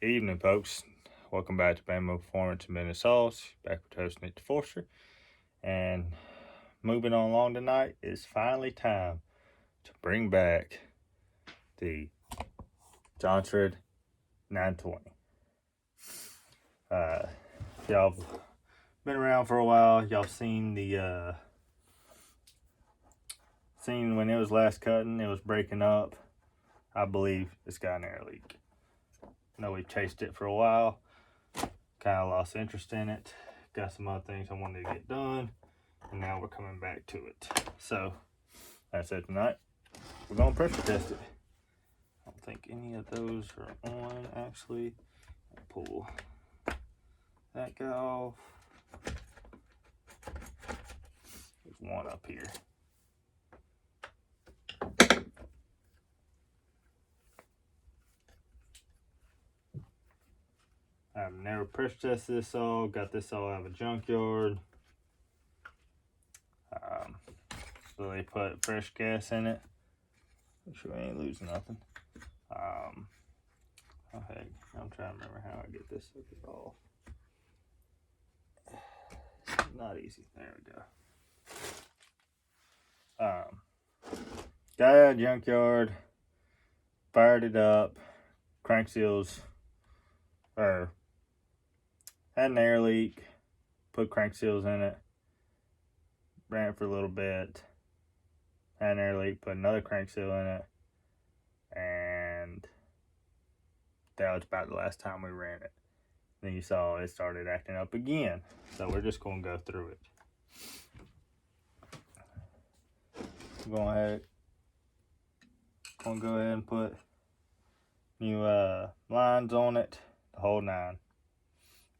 Evening, folks. Welcome back to Bamboo Performance and Minute Sauce. Back with host Nick DeForster. And moving on along tonight, it's finally time to bring back the Jonsered 920. Y'all been around for a while. Y'all seen the seen when it was last cutting, it was breaking up. I believe it's got an air leak. I know we chased it for a while. Kind of lost interest in it. Got some other things I wanted to get done. And now we're coming back to it. So, that's it tonight. We're going to pressure test it. I don't think any of those are on, actually. I'll pull that guy off. There's one up here. I've never pressure tested this all. Got this all out of a junkyard. So they put fresh gas in it. Make sure I ain't losing nothing. Okay, I'm trying to remember how I get this sucker off. Not easy. There we go. Got out of the junkyard, fired it up, crank seals, had an air leak, put crank seals in it, ran it for a little bit, had an air leak, put another crank seal in it, and that was about the last time we ran it. Then you saw it started acting up again. So we're just going to go through it. I'm going to go ahead and put new lines on it, the whole 9.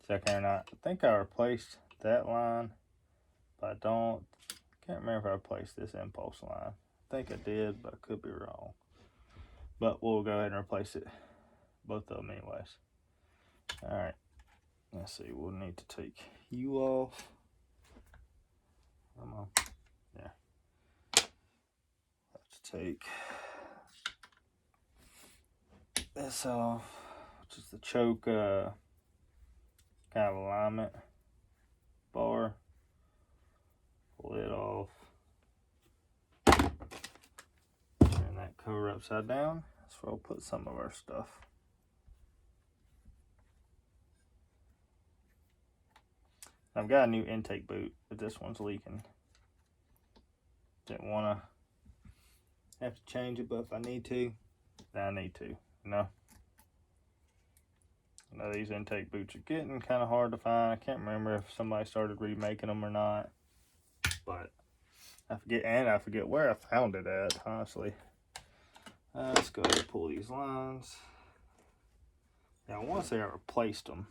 Check or not. I think I replaced that line, but I can't remember if I replaced this impulse line. I think I did, but I could be wrong. But we'll go ahead and replace it, both of them anyways. All right, let's see, we'll need to take you off. Come on, yeah. Let's take this off, which is the choke kind of alignment bar. Pull it off. Turn that cover upside down. That's where we'll put some of our stuff. I've got a new intake boot, but this one's leaking. Didn't want to have to change it, but if I need to, then I need to, you know. I know these intake boots are getting kind of hard to find. I can't remember if somebody started remaking them or not, but I forget where I found it at, honestly. Let's go ahead and pull these lines. Yeah, I want to say I replaced them.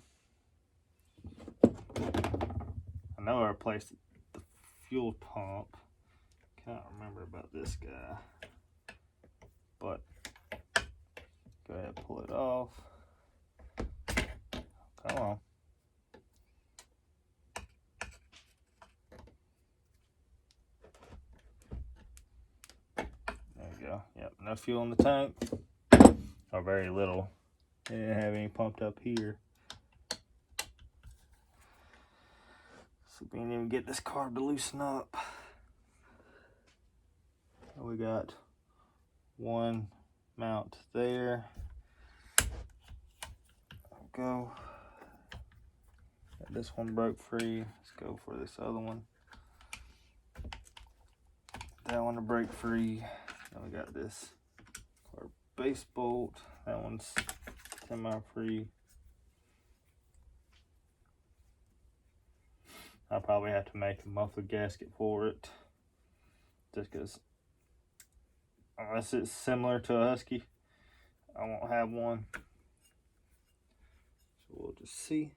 I know I replaced the fuel pump. Can't remember about this guy. But go ahead and pull it off. Come on. There we go. Yep, no fuel in the tank. Or very little. They didn't have any pumped up here. So we didn't even get this carb to loosen up. We got one mount there. Go. This one broke free. Let's go for this other one. That one to break free. Then we got this our base bolt. That one's semi-free. I'll probably have to make a muffler gasket for it, just because unless it's similar to a Husky, I won't have one. So we'll just see.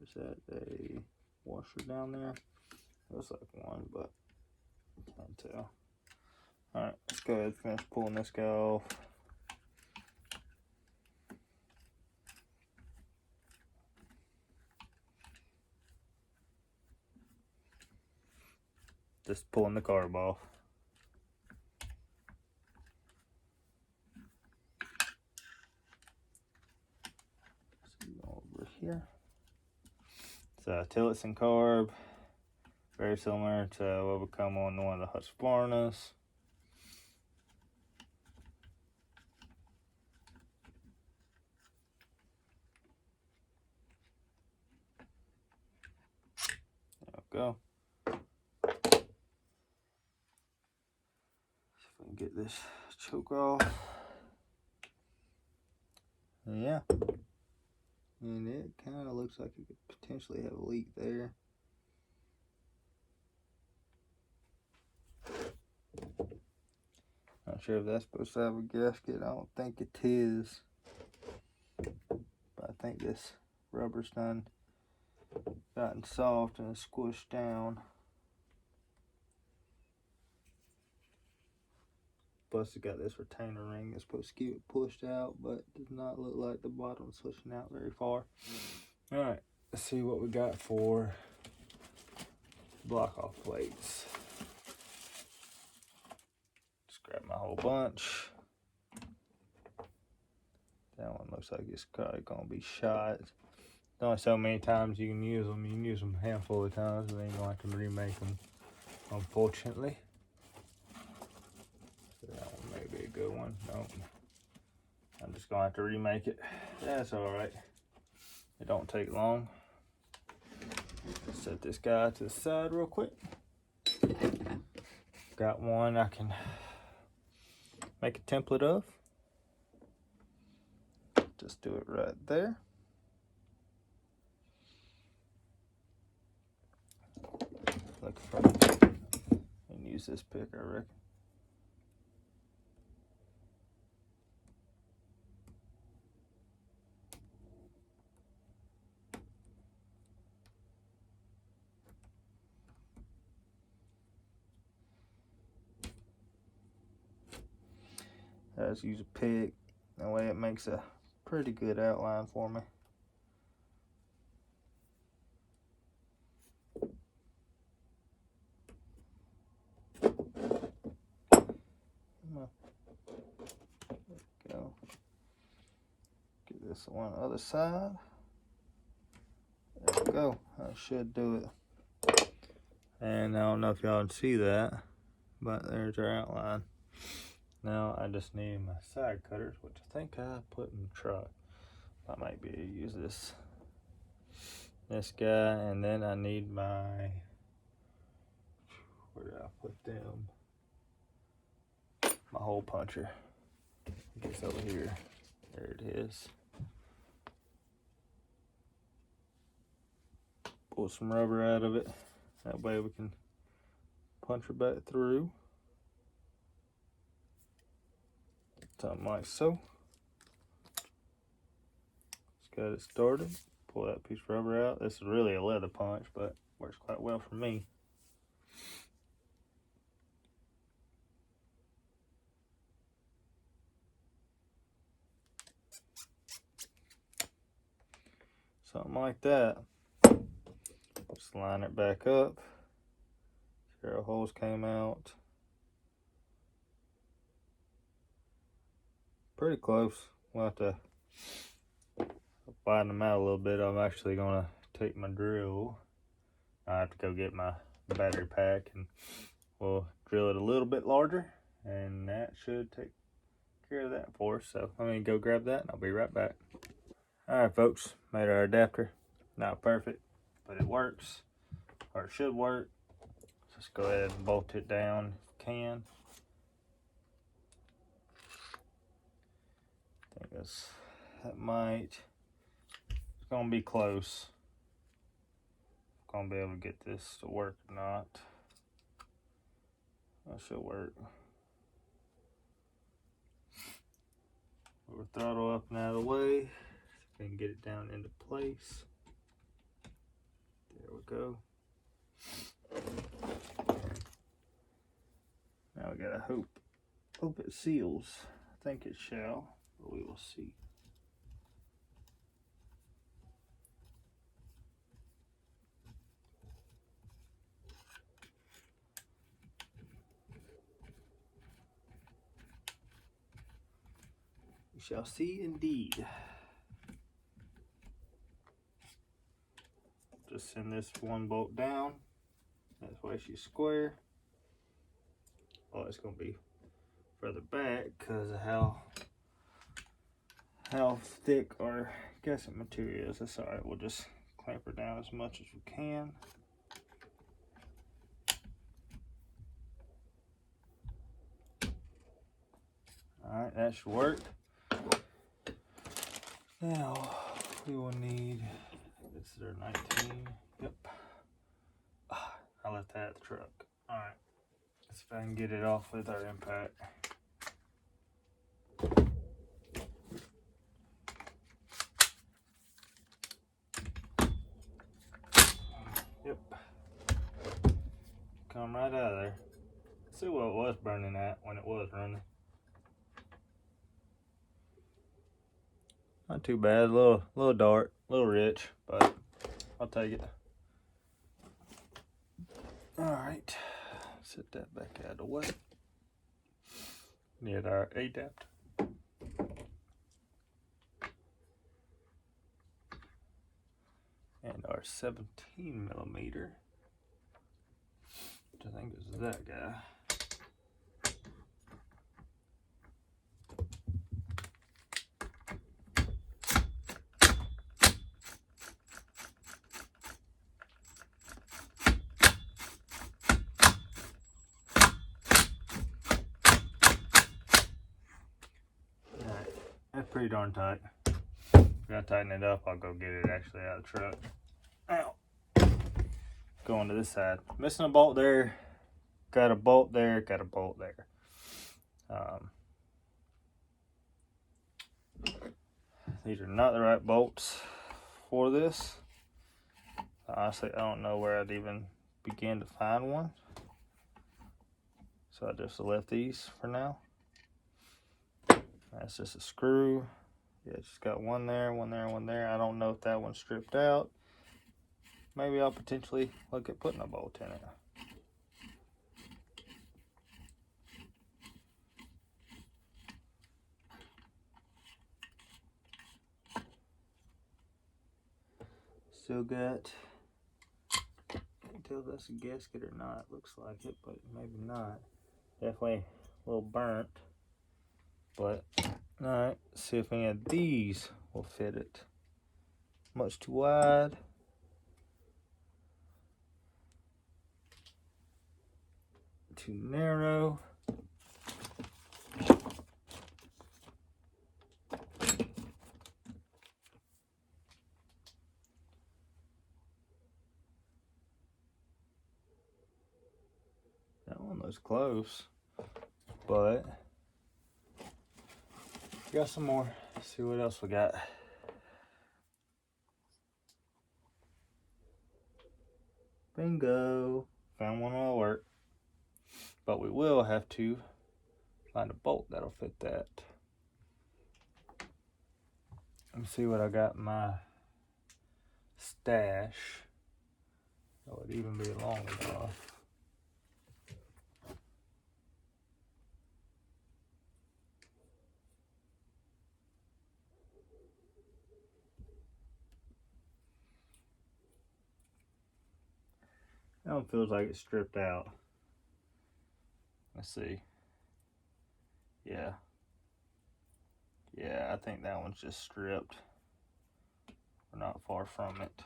Is that a washer down there? Looks like one, but I can't tell. Alright, let's go ahead and finish pulling this guy off. Just pulling the carb off. here. It's a Tillotson carb, very similar to what would come on one of the Husqvarnas. There we go. See if we can get this choke off. Yeah. And it kind of looks like it could potentially have a leak there. Not sure if that's supposed to have a gasket. I don't think it is. But I think this rubber's done gotten soft and squished down. Plus it got this retainer ring that's supposed to keep it pushed out, but does not look like the bottom's pushing out very far. Alright, let's see what we got for block off plates. Just grab my whole bunch. That one looks like it's probably gonna be shot. There's only so many times you can use them. You can use them a handful of times and then you're going to have to remake them, unfortunately. So that one may be a good one. Nope. I'm just going to have to remake it. That's alright. It don't take long. Set this guy to the side real quick. Got one I can make a template of. Just do it right there. Look for and use this pick, I reckon. I just use a pick. That way it makes a pretty good outline for me. Go. Get this one other side. There we go. I should do it. And I don't know if y'all can see that, but there's our outline. Now I just need my side cutters, which I think I put in the truck. I might be able to use this guy, and then I need my, where did I put them? My hole puncher. I guess over here. There it is. Pull some rubber out of it. That way we can punch it back through. Something like so. Just got it started. Pull that piece of rubber out. This is really a leather punch, but works quite well for me. Something like that. Just line it back up. See our holes came out. Pretty close. We'll have to widen them out a little bit. I'm actually going to take my drill. I have to go get my battery pack and we'll drill it a little bit larger, and that should take care of that for us. So let me go grab that and I'll be right back. Alright folks, made our adapter. Not perfect, but it works, or it should work. Just go ahead and bolt it down if you can. I think that might, it's gonna be close. Gonna be able to get this to work or not. That should work. Move the throttle up and out of the way so we can get it down into place. There we go. Now we gotta hope it seals. I think it shall, but we will see. We shall see indeed. send this one bolt down. That way she's square. Oh, it's gonna be further back because of how thick our gasket material is. That's all right. We'll just clamp her down as much as we can. All right, that should work. Now we will need, this is our 19. Yep. I left that at the truck. All right. Let's see if I can get it off with our impact. Yep. Come right out of there. Let's see what it was burning at when it was running. Not too bad. A little dark, a little rich, but I'll take it. All right. Set that back out of the way. Need our adapter. And our 17mm, which I think is that guy. Alright, that's pretty darn tight. Gotta tighten it up. I'll go get it actually out of the truck. Ow. Going to this side. Missing a bolt there. Got a bolt there. Got a bolt there. These are not the right bolts for this. Honestly, I don't know where I'd even begin to find one. So I just left these for now. That's just a screw. Yeah, it's just got one there, one there, one there. I don't know if that one's stripped out. Maybe I'll potentially look at putting a bolt in it. Still got, can't tell if that's a gasket or not. Looks like it, but maybe not. Definitely a little burnt. But, alright, see if any of these will fit it. Much too wide. Too narrow. That one looks close, but got some more. Let's see what else we got. Bingo! Found one that'll work. But we will have to find a bolt that'll fit that. Let me see what I got in my stash. That would even be long enough. That one feels like it's stripped out. Let's see. Yeah. Yeah, I think that one's just stripped. We're not far from it.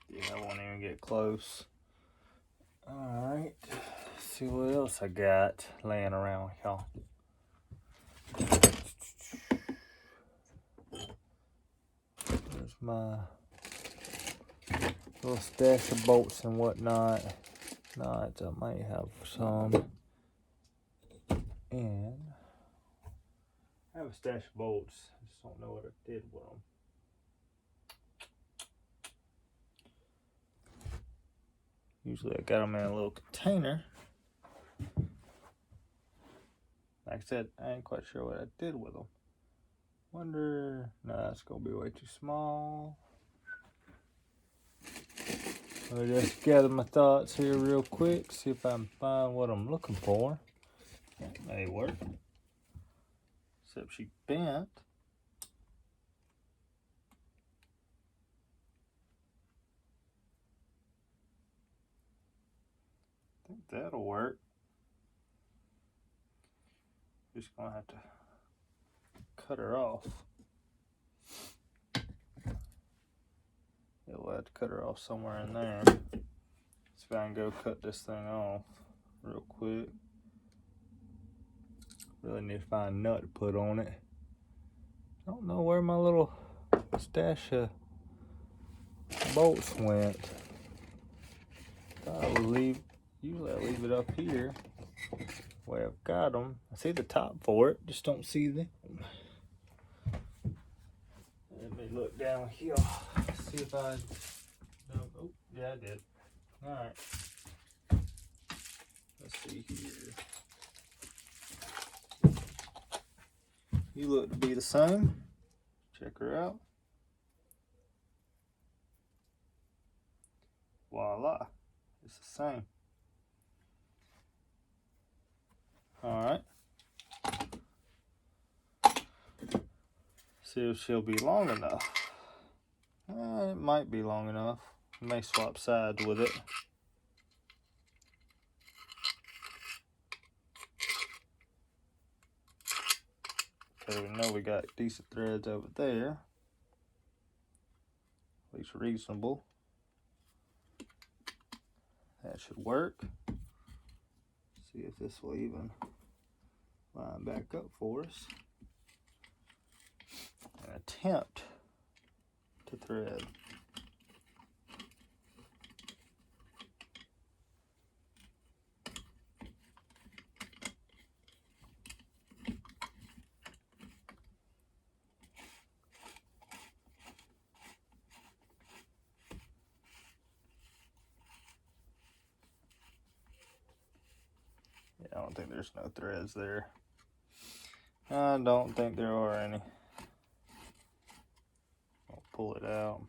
Yeah, I won't even get close. Alright. See what else I got laying around, y'all. There's my little stash of bolts and whatnot. I might have some. And I have a stash of bolts. I just don't know what I did with them. Usually I got them in a little container. Like I said, I ain't quite sure what I did with them. Wonder, no, that's gonna be way too small. I'll just gather my thoughts here real quick, see if I can find what I'm looking for. That may work. Except she bent. that'll work. Just gonna have to cut her off. Yeah, we'll have to cut her off somewhere in there. See if I can go cut this thing off real quick. Really need to find a nut to put on it. I don't know where my little stash of bolts went. Thought I would leave. Usually I leave it up here where I've got them. I see the top for it, just don't see them. Let me look down here. See if I. No, oh, yeah, I did. All right. Let's see here. You look to be the same. Check her out. Voila. It's the same. Alright. See if she'll be long enough. It might be long enough. May swap sides with it. Okay, we know we got decent threads over there. At least reasonable. That should work. See if this will even line back up for us. An attempt to thread. I don't think there's no threads there. I don't think there are any. I'll pull it out.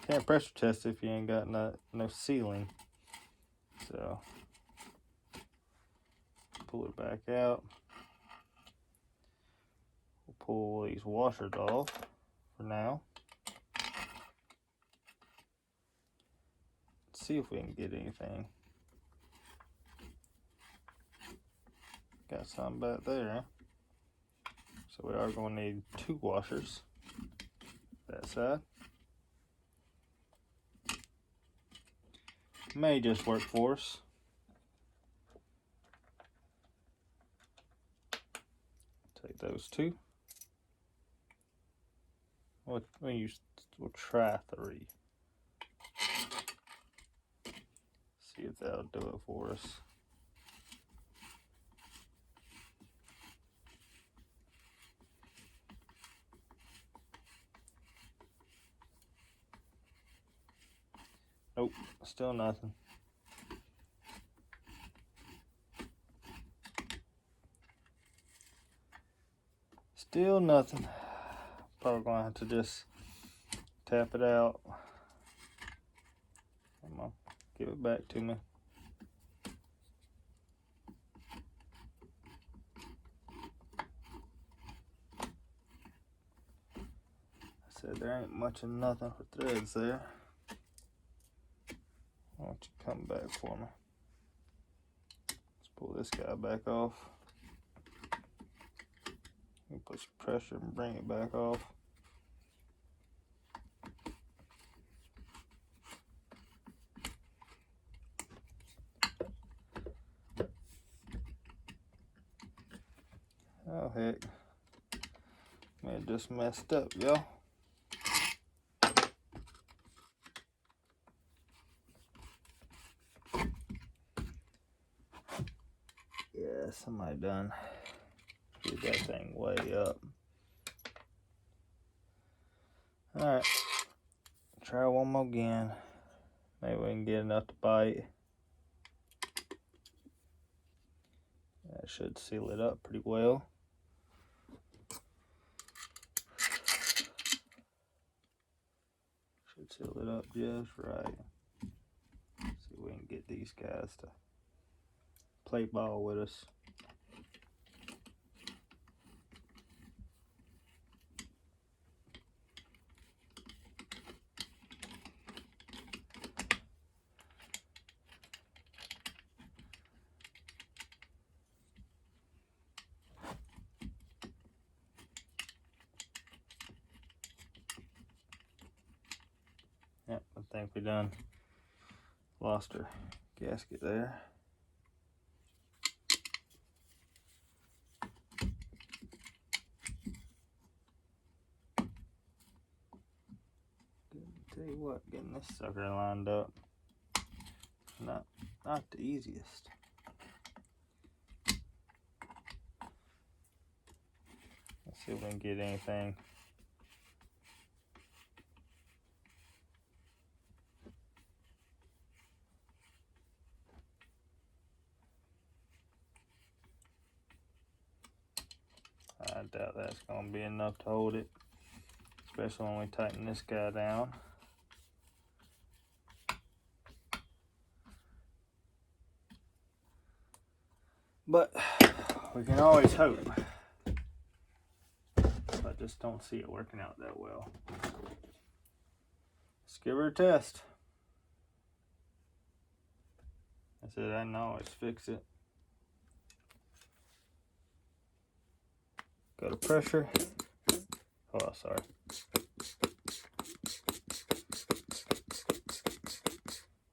Can't pressure test if you ain't got no sealing. So pull it back out. We'll pull these washers off for now. Let's see if we can get anything. Got some back there. So we are going to need 2 washers. That side. May just work for us. Take those 2. We'll try 3. See if that'll do it for us. Nope, still nothing. Still nothing. Probably gonna have to just tap it out. Come on, give it back to me. I said there ain't much of nothing for threads there. Why don't you come back for me? Let's pull this guy back off. Put some pressure and bring it back off. Oh heck, may have just messed up, y'all. Yeah, somebody done get that thing way up. Alright, try one more again. Maybe we can get enough to bite. That should seal it up pretty well. Should seal it up just right. See if we can get these guys to play ball with us. Yep, I think we done lost our gasket there. Tell you what, getting this sucker lined up, not the easiest. Let's see if we can get anything. I doubt that's going to be enough to hold it, especially when we tighten this guy down. But we can always hope. I just don't see it working out that well. Let's give her a test. I said I can always fix it. Go to pressure. Oh, sorry.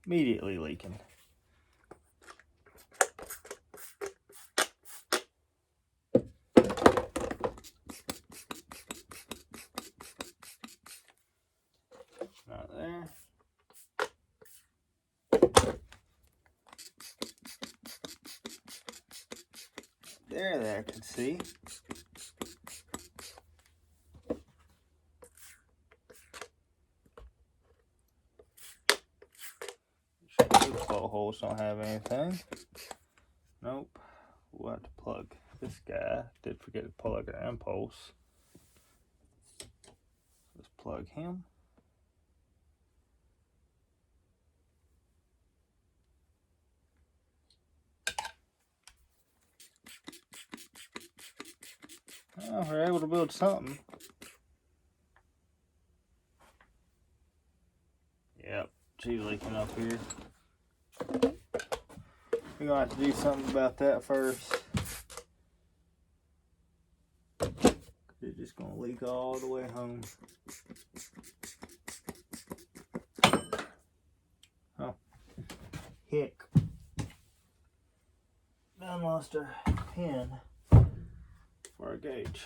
Immediately leaking. Not there. There I can see. Those holes don't have anything. Nope. We'll have to plug this guy. Did forget to plug our impulse. Let's plug him. Oh, we're able to build something. Yep, she's leaking up here. We're gonna have to do something about that first. It's just gonna leak all the way home. Oh, heck. Done lost our pin for our gauge.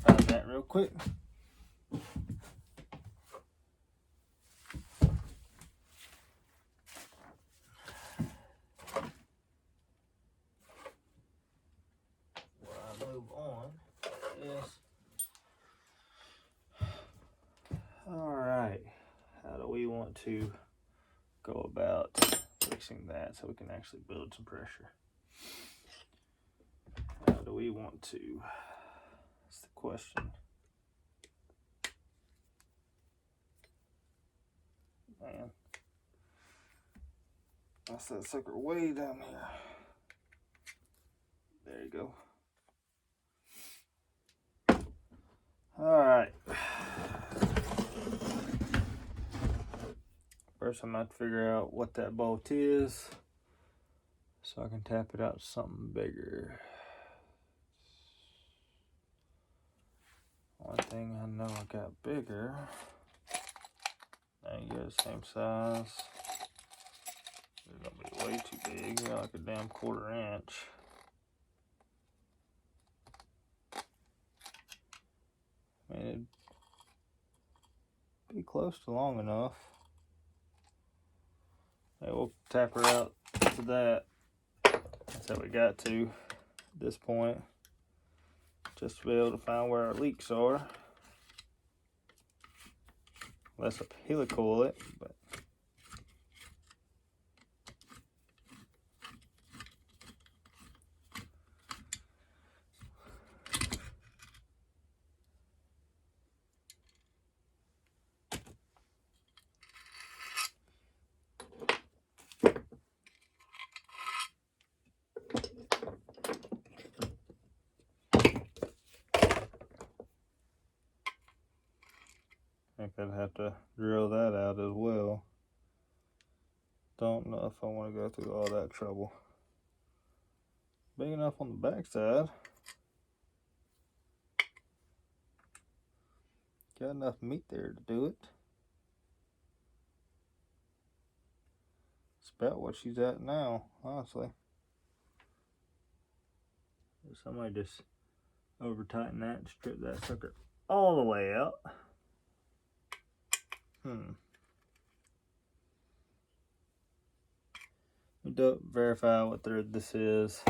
Find that real quick. While I move on, yes. Alright, how do we want to go about fixing that so we can actually build some pressure? How do we want to? That's the question. Man, that's that sucker way down here. There you go. Alright. First I'm going to have to figure out what that bolt is so I can tap it out to something bigger. One thing I know I got bigger. Now you got the same size. It's going to be way too big. You got like a damn 1/4 inch. I mean, it'd be close to long enough. Hey, we'll tap her out to that. That's how we got to at this point. Just to be able to find where our leaks are. Unless I helicoil it, but I think I'd have to drill that out as well. Don't know if I want to go through all that trouble. Big enough on the back side. Got enough meat there to do it. It's about what she's at now, honestly. Somebody just over tighten that and strip that sucker all the way out. Don't verify what thread this is.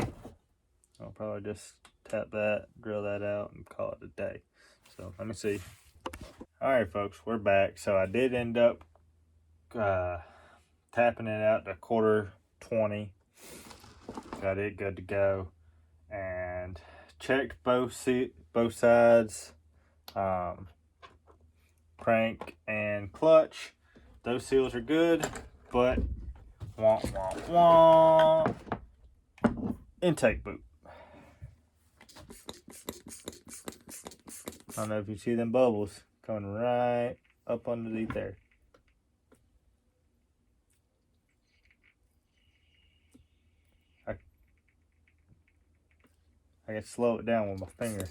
I'll probably just tap that, drill that out, and call it a day. So let me see. All right, folks, we're back. So I did end up tapping it out to 1/4 20. Got it good to go, and checked both sides, crank and clutch. Those seals are good, but wah wah wah. Intake boot. I don't know if you see them bubbles coming right up underneath there. I can slow it down with my finger.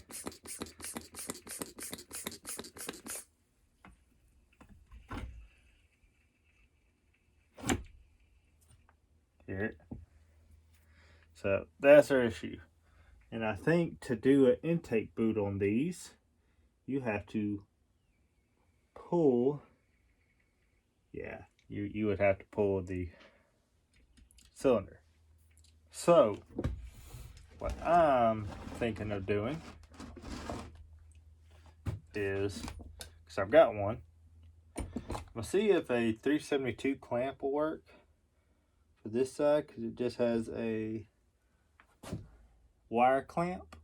Hear it? So that's our issue. And I think to do an intake boot on these, you have to pull. Yeah, you would have to pull the cylinder. So what I'm thinking of doing is, because I've got one, we'll see if a 372 clamp will work for this side, because it just has a wire clamp.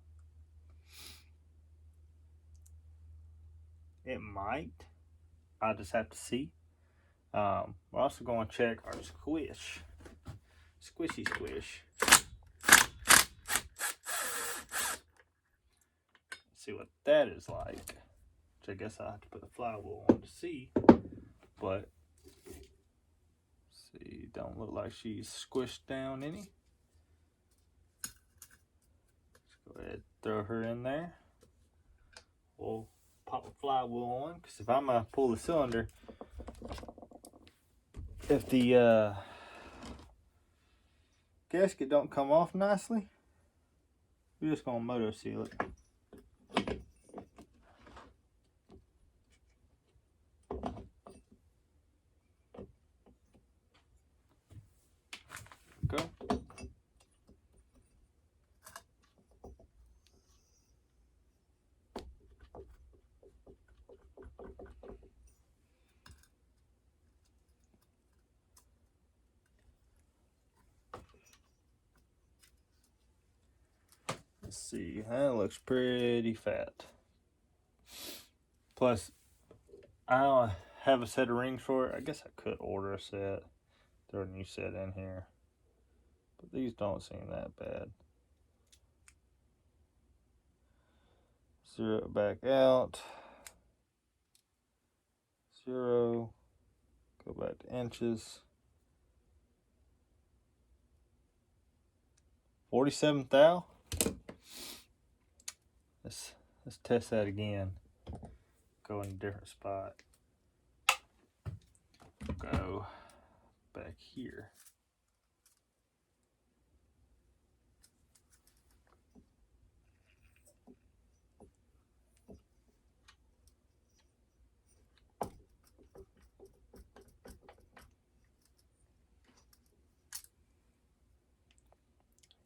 It might. I'll just have to see. We're also going to check our squishy squish. See what that is like. Which I guess I'll have to put the flywheel on to see. But see, don't look like she's squished down any. Let's go ahead and throw her in there. We'll pop the flywheel on, because if I'm gonna pull the cylinder, if the gasket don't come off nicely, we're just gonna moto seal it. Go. Let's see, that looks pretty fat. Plus, I don't have a set of rings for it. I guess I could order a set, throw a new set in here, but these don't seem that bad. Zero it back out. 0. Go back to inches. 47 thou. Let's test that again. Go in a different spot. Go back here.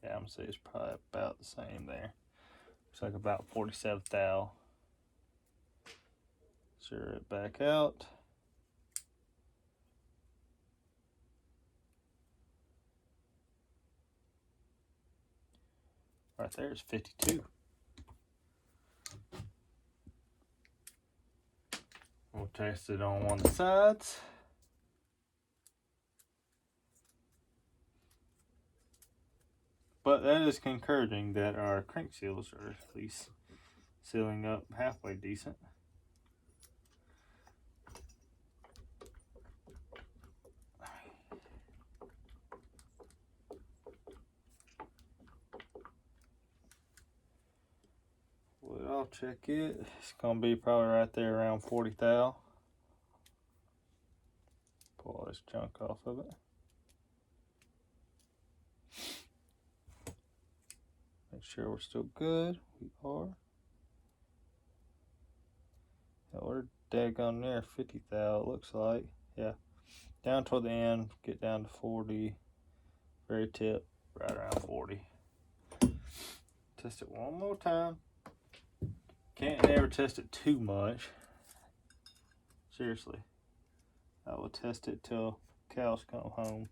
Yeah, I'm gonna say it's probably about the same there. Looks like about 47 thou. Zero it back out. Right there is 52. We'll test it on one of the sides. But that is encouraging that our crank seals are at least sealing up halfway decent. Well, I'll check it. It's gonna be probably right there around 40 thou. Pull all this junk off of it. Make sure we're still good. We are. Yeah, we're daggone near 50 thou, it looks like. Yeah. Down toward the end, get down to 40. Very tip, right around 40. Test it one more time. Can't never test it too much. Seriously. I will test it till cows come home.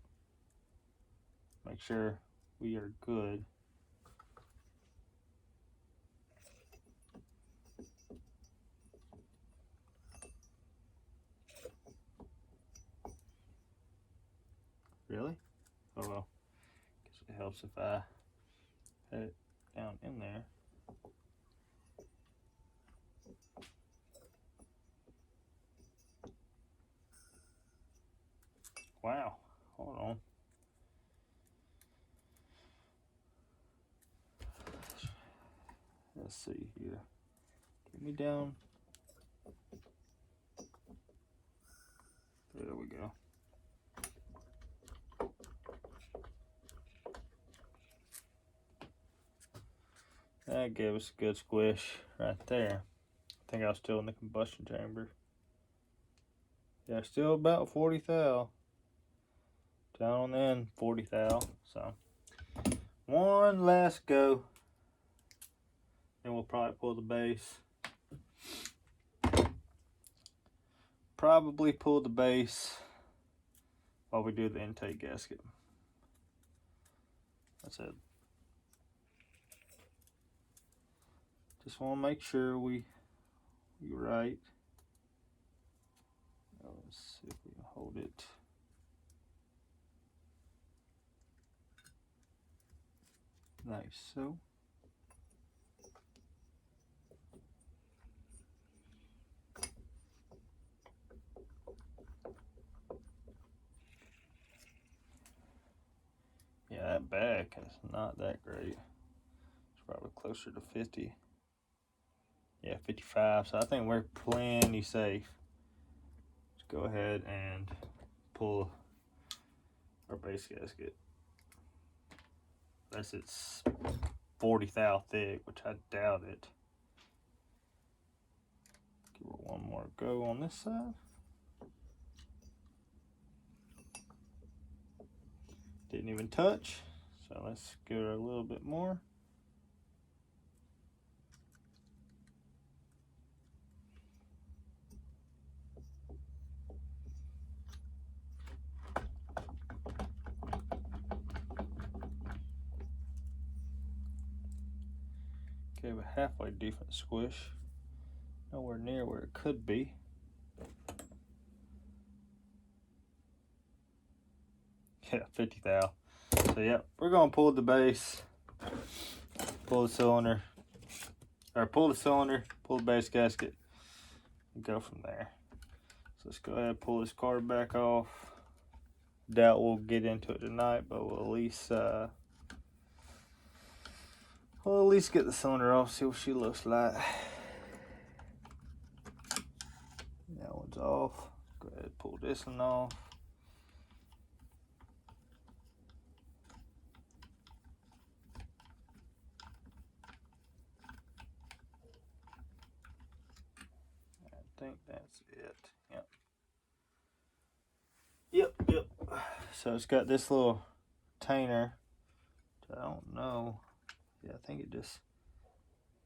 Make sure we are good. Really? Oh well. Guess it helps if I had it down in there. Wow. Hold on. Let's see here. Get me down. There we go. That gave us a good squish right there. I think I was still in the combustion chamber. Yeah, still about 40 thou. Down on the end, 40 thou. So, one last go. Then we'll probably pull the base. Probably pull the base while we do the intake gasket. That's it. Just want to make sure we right. Let's see if we can hold it. Nice, so. Yeah, that back is not that great. It's probably closer to 50. Yeah, 55, so I think we're plenty safe. Let's go ahead and pull our base gasket. Unless it's 40 thou thick, which I doubt it. Give it one more go on this side. Didn't even touch, so let's give it a little bit more. Gave a halfway decent squish. Nowhere near where it could be. Yeah, 50 thou. So yeah, we're gonna pull the base, pull the cylinder, or pull the cylinder, pull the base gasket, and go from there. So let's go ahead and pull this card back off. Doubt we'll get into it tonight, but we'll at least get the cylinder off, see what she looks like. That one's off. Go ahead and pull this one off. I think that's it. Yep. So it's got this little tainer. I don't know. Yeah, I think it just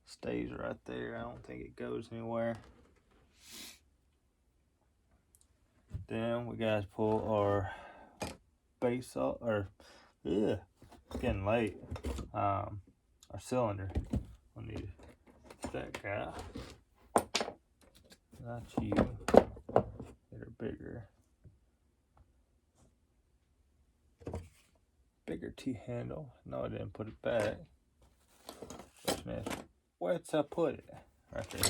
stays right there. I don't think it goes anywhere. Then we gotta pull our base off, it's getting late. Our cylinder. We'll need that guy. Not you. Get her bigger. Bigger T-handle. No, I didn't put it back. Question is, where'd I put it? Right there.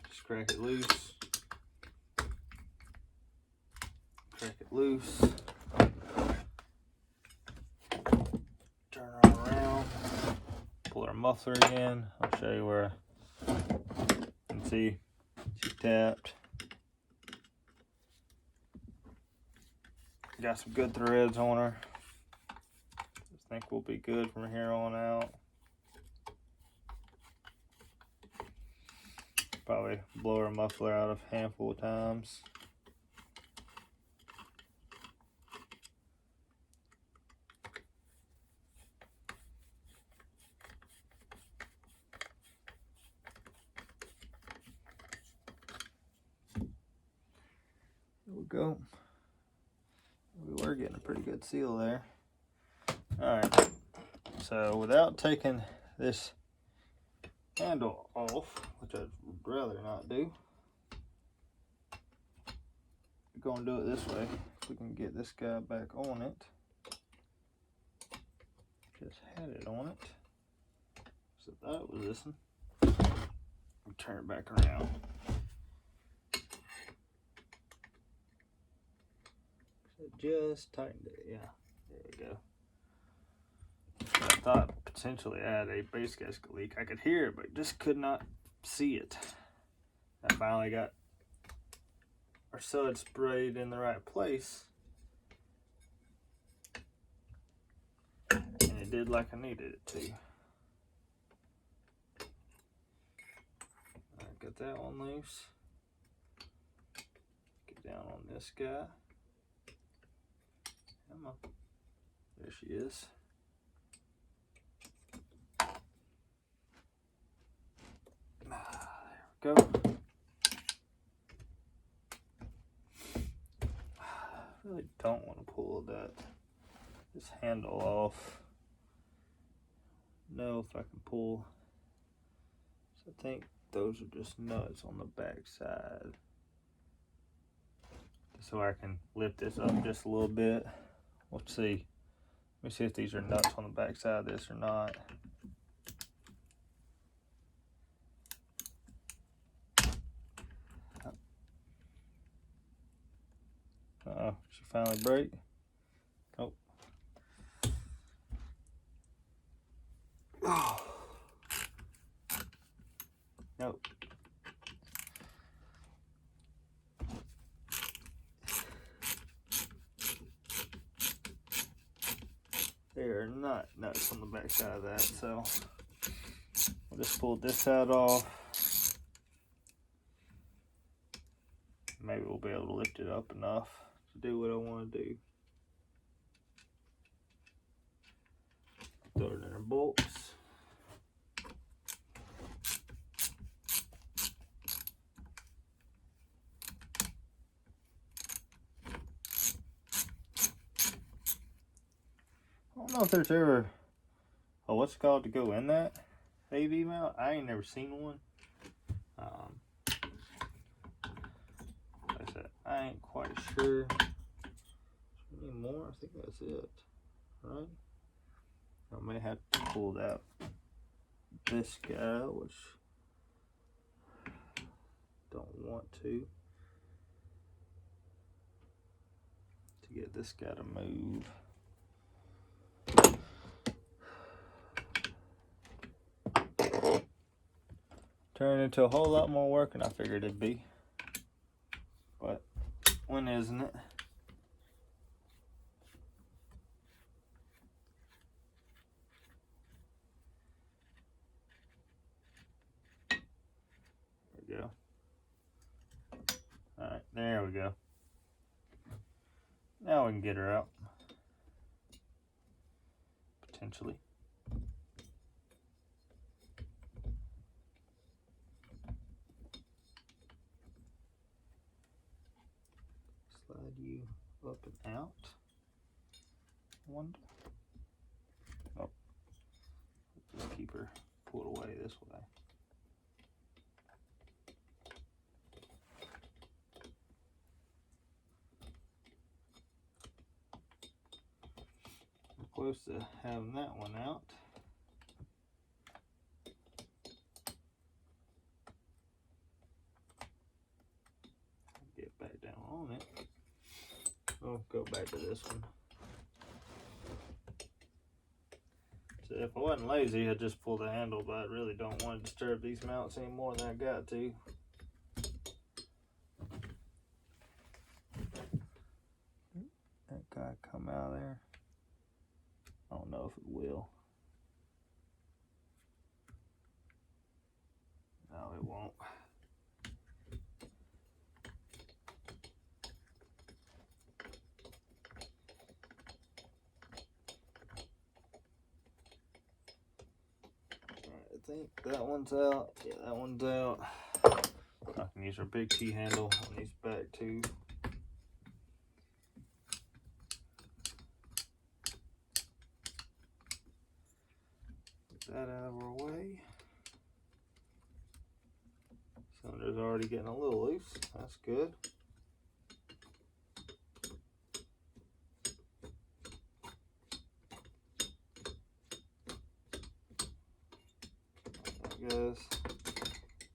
Just crack it loose. Crack it loose. Turn her around. Pull our muffler again. I'll show you where you can see she tapped. Got some good threads on her. I think we'll be good from here on out. Probably blow her muffler out a handful of times. There we go. We were getting a pretty good seal there. Alright, so without taking this handle off, which I'd rather not do, we're going to do it this way. If we can get this guy back on it. Just had it on it. So that was this one. Turn it back around. So just tightened it, yeah. There we go. I thought potentially I had a base gasket leak. I could hear it, but just could not see it. I finally got our sud sprayed in the right place, and it did like I needed it to. Alright, got that one loose. Get down on this guy. Come on. There she is. There we go. I really don't want to pull this handle off. Know if I can pull. So I think those are just nuts on the back side. So I can lift this up just a little bit. Let's see. Let me see if these are nuts on the back side of this or not. Uh-oh, she finally break. Oh. Oh. Nope. They are not nuts on the back side of that, so we'll just pull this side off. Maybe we'll be able to lift it up enough to do what I want to do. Throw it in our bolts. I don't know if there's ever what's it called to go in that AV mount. I ain't never seen one. Like I said, I ain't quite sure. Any more? I think that's it, right? I may have to pull out this guy, which don't want to get this guy to move. Turned into a whole lot more work than I figured it'd be. But when isn't it? There we go. Alright, there we go. Now we can get her out. Potentially. Slide you up and out. Wonder. Oh. Just keep her pulled away this way. We're close to having that one out. Get back down on it. We'll go back to this one. So if I wasn't lazy, I'd just pull the handle, but I really don't want to disturb these mounts any more than I got to. That come out of there. I don't know if it will. No, it won't. I think that one's out. Yeah, that one's out. I can use our big T handle on these back too. Get that out of our way. Cylinder's already getting a little loose. That's good. That goes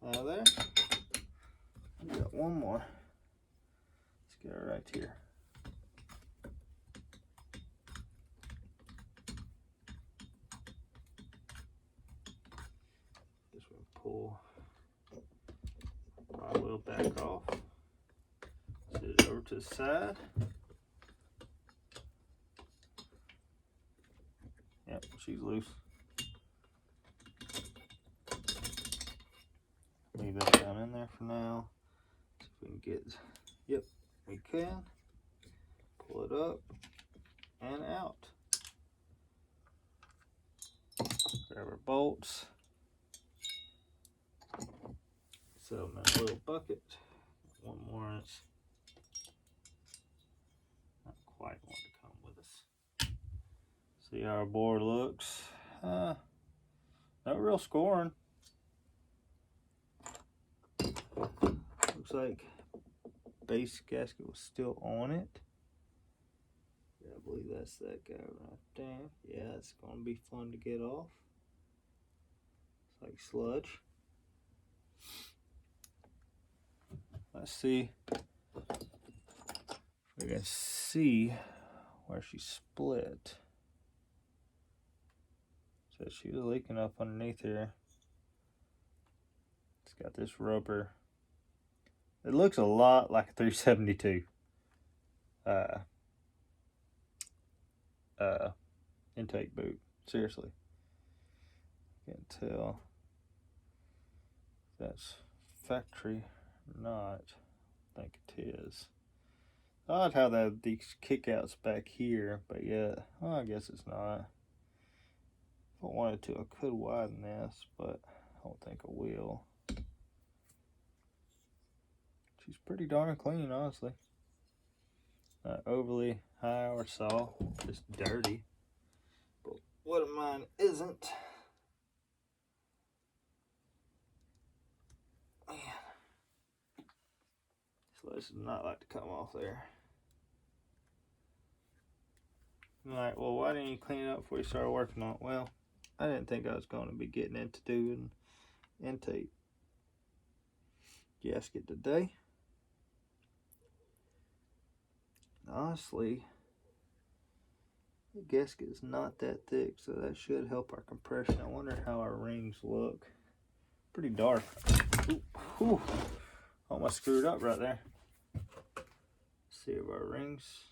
out of there. We got one more. Let's get it right here. Just gonna pull my wheel back off. Set it over to the side. Yep, she's loose. Leave that down in there for now. See if we can get, yep, we can. Pull it up and out. Grab our bolts. Set them in a little bucket. One more, and it's not quite want to come with us. See how our board looks. No real scoring. Looks like base gasket was still on it. Yeah, I believe that's that guy right there. Yeah, it's gonna be fun to get off. It's like sludge. Let's see if we can see where she split. So she was leaking up underneath here. It's got this rubber. It looks a lot like a 372 intake boot. Seriously, can't tell if that's factory or not. I think it is. Odd how that these kickouts back here, but yeah, well, I guess it's not. If I wanted to, I could widen this, but I don't think I will. She's pretty darn clean, honestly. Not overly high or soft, just dirty. But what of mine isn't. Man, this does not like to come off there. I'm like, well, why didn't you clean it up before you started working on it? Well, I didn't think I was going to be getting into doing intake gasket today. Honestly, the gasket is not that thick, so that should help our compression. I wonder how our rings look. Pretty dark. Ooh, almost screwed up right there. Let's see if our rings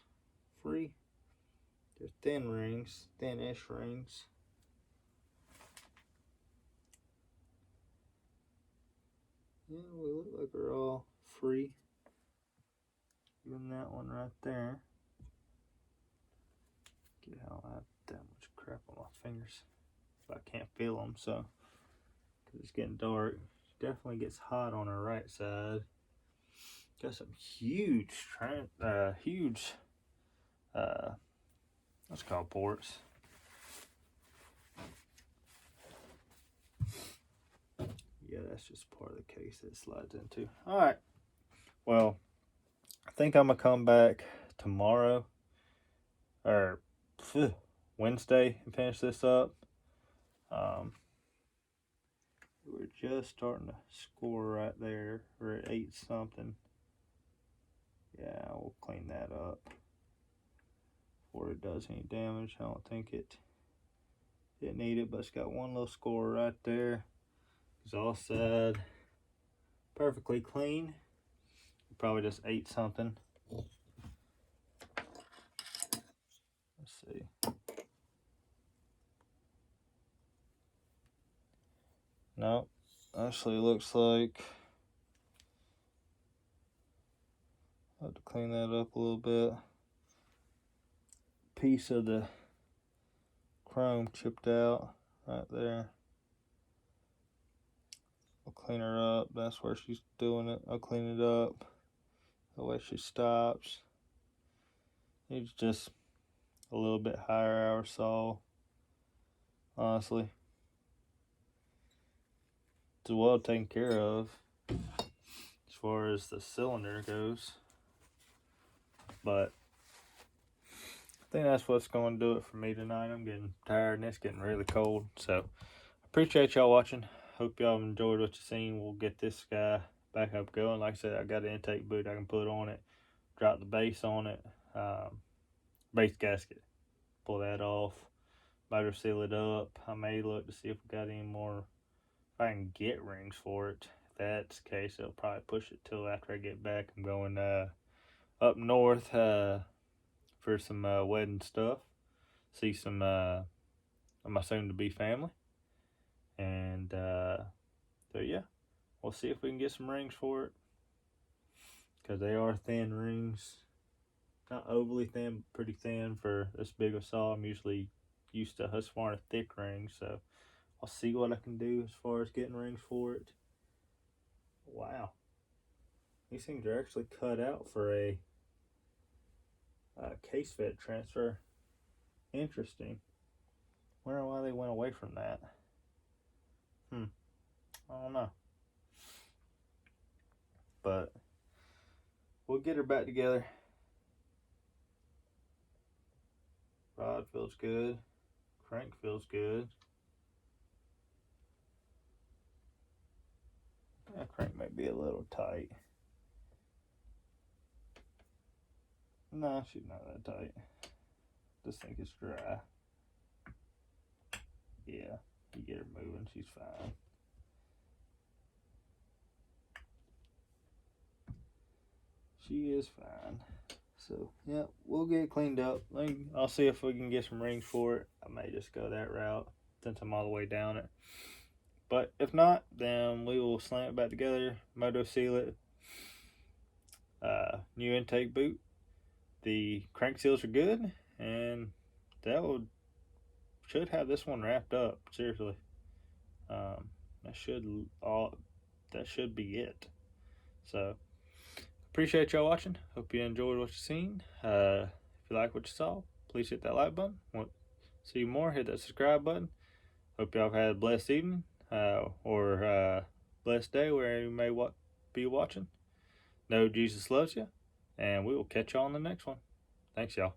free. They're thin rings, thin-ish rings. Yeah, we look like we're all free. Even that one right there. Get how I have that much crap on my fingers. But I can't feel them, so because it's getting dark. Definitely gets hot on our right side. Got some huge what's it called, ports. Yeah, that's just part of the case that it slides into. All right. Well, I think I'm gonna come back tomorrow or Wednesday and finish this up. We're just starting to score right there. We're at 8 something. Yeah, we'll clean that up before it does any damage. I don't think it didn't need it, but it's got one little score right there. Exhaust side perfectly clean. Probably just ate something. see. Nope. Actually, looks like I have to clean that up a little bit. Piece of the chrome chipped out right there. I'll clean her up. That's where she's doing it. I'll clean it up. That way she stops. It's just a little bit higher hour saw. Honestly, it's well taken care of as far as the cylinder goes. But I think that's what's going to do it for me tonight. I'm getting tired and it's getting really cold. So appreciate y'all watching. Hope y'all enjoyed what you seen. We'll get this guy back up going. Like I said, I got an intake boot I can put on it. Drop the base on it. Base gasket. Pull that off. Motor seal it up. I may look to see if we got any more. If I can get rings for it. If that's the case, I'll probably push it till after I get back. I'm going up north for some wedding stuff. See some of my soon-to-be family. And so yeah, we'll see if we can get some rings for it. Because they are thin rings. Not overly thin, but pretty thin for this big of a saw. I'm usually used to Husqvarna thick rings, so I'll see what I can do as far as getting rings for it. Wow. These things are actually cut out for a case fed transfer. Interesting. Wonder why they went away from that. I don't know. But we'll get her back together. Rod feels good. Crank feels good. That crank might be a little tight. No, she's not that tight. Just think it's dry. Yeah, you get her moving, she's fine. She is fine. So, yeah, we'll get it cleaned up. I'll see if we can get some rings for it. I may just go that route since I'm all the way down it. But if not, then we will slam it back together, moto seal it. New intake boot. The crank seals are good, and should have this one wrapped up. Seriously, that should be it. So appreciate y'all watching. Hope you enjoyed what you seen. If you like what you saw, please hit that like button. Want to see more? Hit that subscribe button. Hope y'all have had a blessed evening or blessed day where you may be watching. Know Jesus loves you, and we will catch y'all on the next one. Thanks, y'all.